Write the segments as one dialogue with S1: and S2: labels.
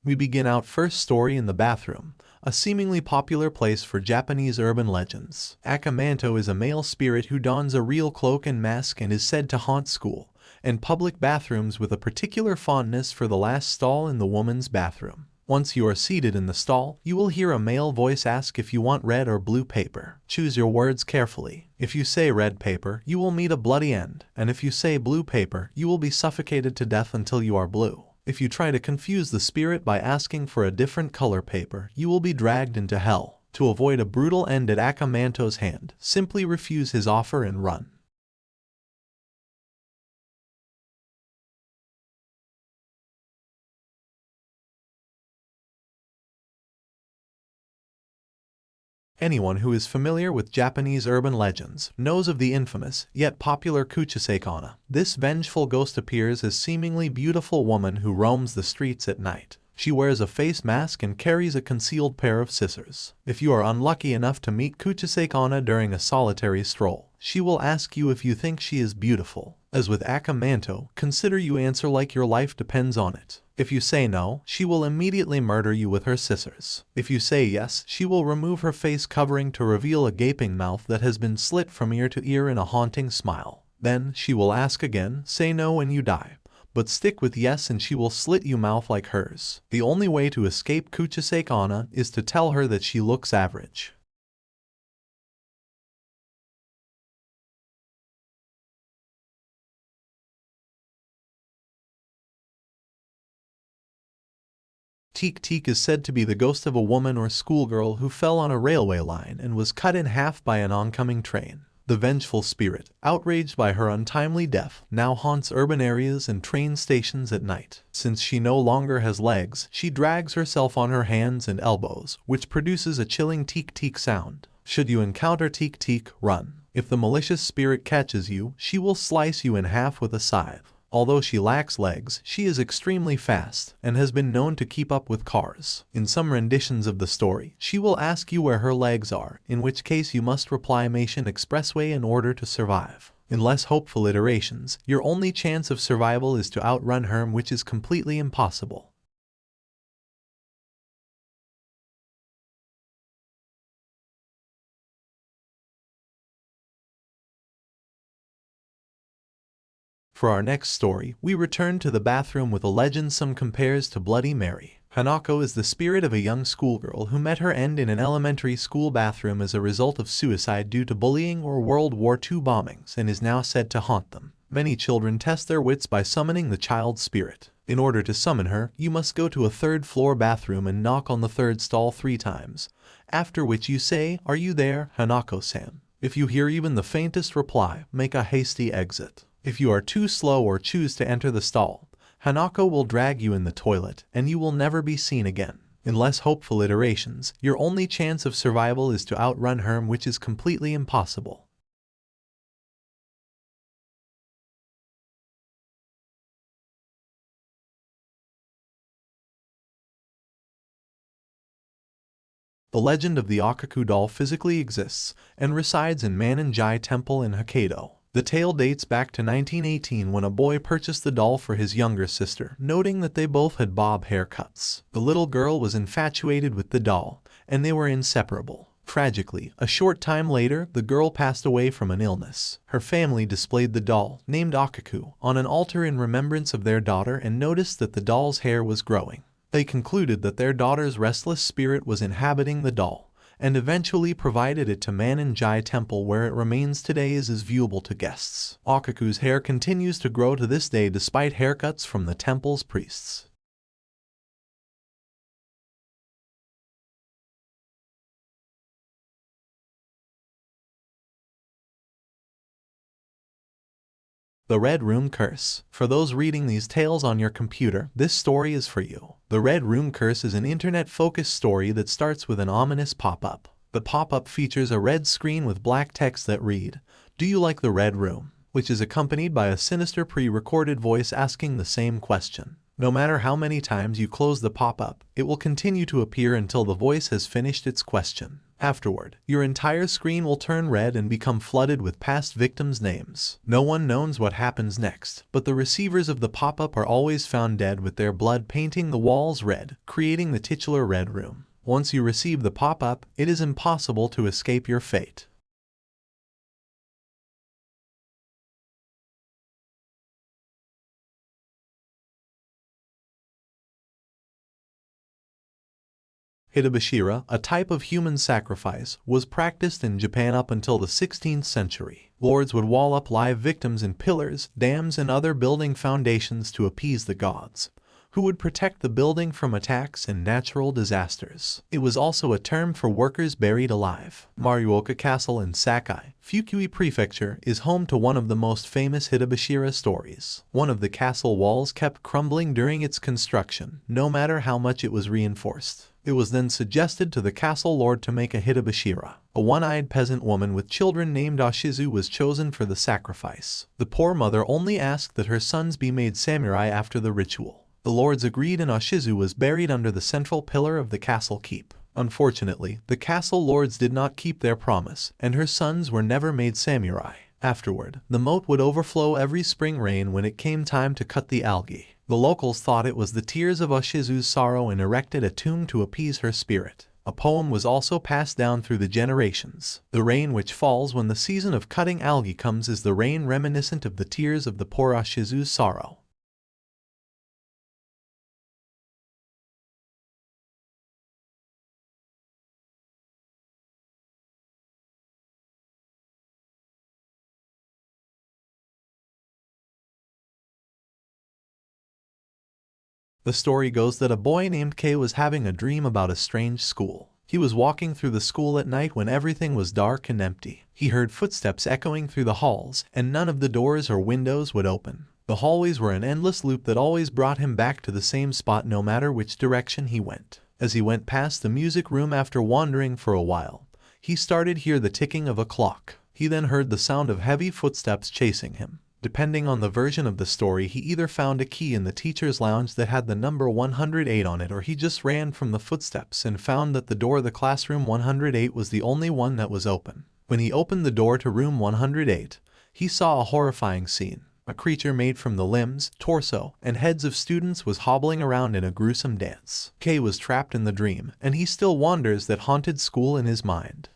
S1: We begin our first story in the bathroom, a seemingly popular place for Japanese urban legends. Akamanto is a male spirit who dons a real cloak and mask and is said to haunt school and public bathrooms with a particular fondness for the last stall in the woman's bathroom. Once you are seated in the stall, you will hear a male voice ask if you want red or blue paper. Choose your words carefully. If you say red paper, you will meet a bloody end, and if you say blue paper, you will be suffocated to death until you are blue. If you try to confuse the spirit by asking for a different color paper, you will be dragged into hell. To avoid a brutal end at Akamanto's hand, simply refuse his offer and run. Anyone who is familiar with Japanese urban legends knows of the infamous, yet popular Kuchuseikana. This vengeful ghost appears as a seemingly beautiful woman who roams the streets at night. She wears a face mask and carries a concealed pair of scissors. If you are unlucky enough to meet Kuchuseikana during a solitary stroll, she will ask you if you think she is beautiful. As with Akamanto, consider you answer like your life depends on it. If you say no, she will immediately murder you with her scissors. If you say yes, she will remove her face covering to reveal a gaping mouth that has been slit from ear to ear in a haunting smile. Then, she will ask again, say no and you die. But stick with yes and she will slit you mouth like hers. The only way to escape Kuchuseikana is to tell her that she looks average. Teake is said to be the ghost of a woman or schoolgirl who fell on a railway line and was cut in half by an oncoming train. The vengeful spirit, outraged by her untimely death, now haunts urban areas and train stations at night. Since she no longer has legs, she drags herself on her hands and elbows, which produces a chilling teak sound. Should you encounter Teake, run. If the malicious spirit catches you, she will slice you in half with a scythe. Although she lacks legs, she is extremely fast and has been known to keep up with cars. In some renditions of the story, she will ask you where her legs are, in which case you must reply Mation Expressway in order to survive. In less hopeful iterations, your only chance of survival is to outrun her, which is completely impossible. For our next story, we return to the bathroom with a legend some compares to Bloody Mary. Hanako is the spirit of a young schoolgirl who met her end in an elementary school bathroom as a result of suicide due to bullying or World War II bombings and is now said to haunt them. Many children test their wits by summoning the child spirit. In order to summon her, you must go to a third-floor bathroom and knock on the third stall 3 times, after which you say, "Are you there, Hanako-san?" If you hear even the faintest reply, make a hasty exit. If you are too slow or choose to enter the stall, Hanako will drag you in the toilet, and you will never be seen again. In less hopeful iterations, your only chance of survival is to outrun her, which is completely impossible. The legend of the Akaku doll physically exists and resides in Maninjai Temple in Hokkaido. The tale dates back to 1918 when a boy purchased the doll for his younger sister, noting that they both had bob haircuts. The little girl was infatuated with the doll, and they were inseparable. Tragically, a short time later, the girl passed away from an illness. Her family displayed the doll, named Akaku, on an altar in remembrance of their daughter and noticed that the doll's hair was growing. They concluded that their daughter's restless spirit was inhabiting the doll, and eventually provided it to Maninjai Temple, where it remains today as is viewable to guests. Akaku's hair continues to grow to this day despite haircuts from the temple's priests. The Red Room Curse. For those reading these tales on your computer, this story is for you. The Red Room Curse is an internet-focused story that starts with an ominous pop-up. The pop-up features a red screen with black text that read, "Do you like the Red Room?" which is accompanied by a sinister pre-recorded voice asking the same question. No matter how many times you close the pop-up, it will continue to appear until the voice has finished its question. Afterward, your entire screen will turn red and become flooded with past victims' names. No one knows what happens next, but the receivers of the pop-up are always found dead with their blood painting the walls red, creating the titular Red Room. Once you receive the pop-up, it is impossible to escape your fate. Hidabashira, a type of human sacrifice, was practiced in Japan up until the 16th century. Lords would wall up live victims in pillars, dams, and other building foundations to appease the gods, who would protect the building from attacks and natural disasters. It was also a term for workers buried alive. Morioka Castle in Sakai, Fukui Prefecture, is home to one of the most famous hidabashira stories. One of the castle walls kept crumbling during its construction, no matter how much it was reinforced. It was then suggested to the castle lord to make a hidabashira. A one-eyed peasant woman with children named Oshizu was chosen for the sacrifice. The poor mother only asked that her sons be made samurai after the ritual. The lords agreed and Oshizu was buried under the central pillar of the castle keep. Unfortunately, the castle lords did not keep their promise, and her sons were never made samurai. Afterward, the moat would overflow every spring rain when it came time to cut the algae. The locals thought it was the tears of Oshizu's sorrow and erected a tomb to appease her spirit. A poem was also passed down through the generations. The rain which falls when the season of cutting algae comes is the rain reminiscent of the tears of the poor Oshizu's sorrow. The story goes that a boy named Teake was having a dream about a strange school. He was walking through the school at night when everything was dark and empty. He heard footsteps echoing through the halls, and none of the doors or windows would open. The hallways were an endless loop that always brought him back to the same spot no matter which direction he went. As he went past the music room after wandering for a while, he started to hear the ticking of a clock. He then heard the sound of heavy footsteps chasing him. Depending on the version of the story, he either found a key in the teacher's lounge that had the number 108 on it, or he just ran from the footsteps and found that the door of the classroom 108 was the only one that was open. When he opened the door to room 108, he saw a horrifying scene. A creature made from the limbs, torso, and heads of students was hobbling around in a gruesome dance. Teake was trapped in the dream, and he still wanders that haunted school in his mind.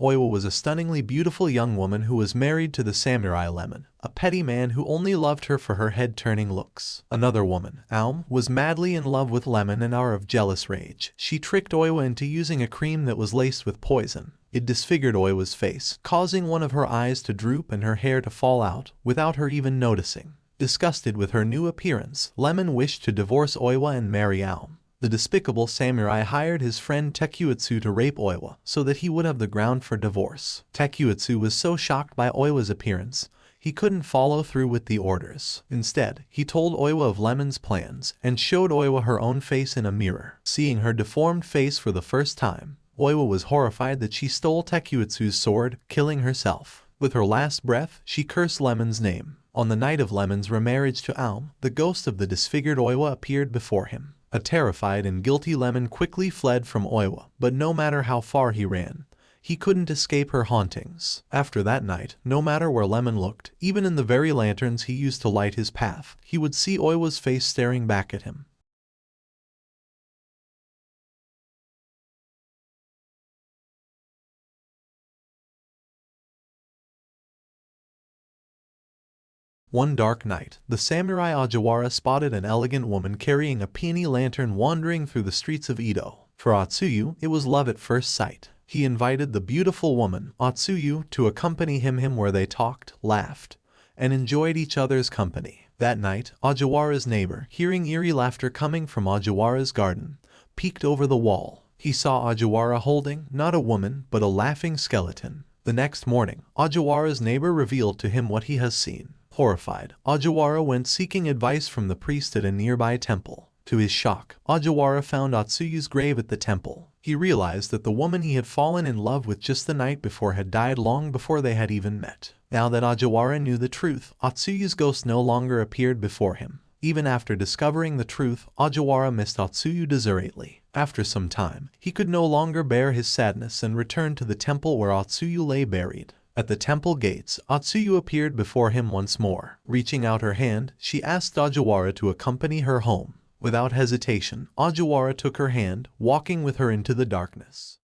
S1: Oiwa was a stunningly beautiful young woman who was married to the samurai Lemon, a petty man who only loved her for her head-turning looks. Another woman, Aum, was madly in love with Lemon and hour of jealous rage. She tricked Oiwa into using a cream that was laced with poison. It disfigured Oiwa's face, causing one of her eyes to droop and her hair to fall out, without her even noticing. Disgusted with her new appearance, Lemon wished to divorce Oiwa and marry Aum. The despicable samurai hired his friend Tenacious to rape Oiwa so that he would have the ground for divorce. Tenacious was so shocked by Oiwa's appearance, he couldn't follow through with the orders. Instead, he told Oiwa of Lemon's plans and showed Oiwa her own face in a mirror. Seeing her deformed face for the first time, Oiwa was horrified that she stole Tenacious' sword, killing herself. With her last breath, she cursed Lemon's name. On the night of Lemon's remarriage to Aum, the ghost of the disfigured Oiwa appeared before him. A terrified and guilty Lemon quickly fled from Oiwa, but no matter how far he ran, he couldn't escape her hauntings. After that night, no matter where Lemon looked, even in the very lanterns he used to light his path, he would see Oiwa's face staring back at him. One dark night, the samurai Ajiwara spotted an elegant woman carrying a peony lantern wandering through the streets of Edo. For Atsuyu, it was love at first sight. He invited the beautiful woman, Atsuyu, to accompany him where they talked, laughed, and enjoyed each other's company. That night, Ajiwara's neighbor, hearing eerie laughter coming from Ajiwara's garden, peeked over the wall. He saw Ajiwara holding, not a woman, but a laughing skeleton. The next morning, Ajiwara's neighbor revealed to him what he has seen. Horrified, Ajiwara went seeking advice from the priest at a nearby temple. To his shock, Ajiwara found Atsuyu's grave at the temple. He realized that the woman he had fallen in love with just the night before had died long before they had even met. Now that Ajiwara knew the truth, Atsuyu's ghost no longer appeared before him. Even after discovering the truth, Ajiwara missed Atsuyu desertedly. After some time, he could no longer bear his sadness and returned to the temple where Atsuyu lay buried. At the temple gates, Atsuyu appeared before him once more. Reaching out her hand, she asked Ajiwara to accompany her home. Without hesitation, Ajiwara took her hand, walking with her into the darkness.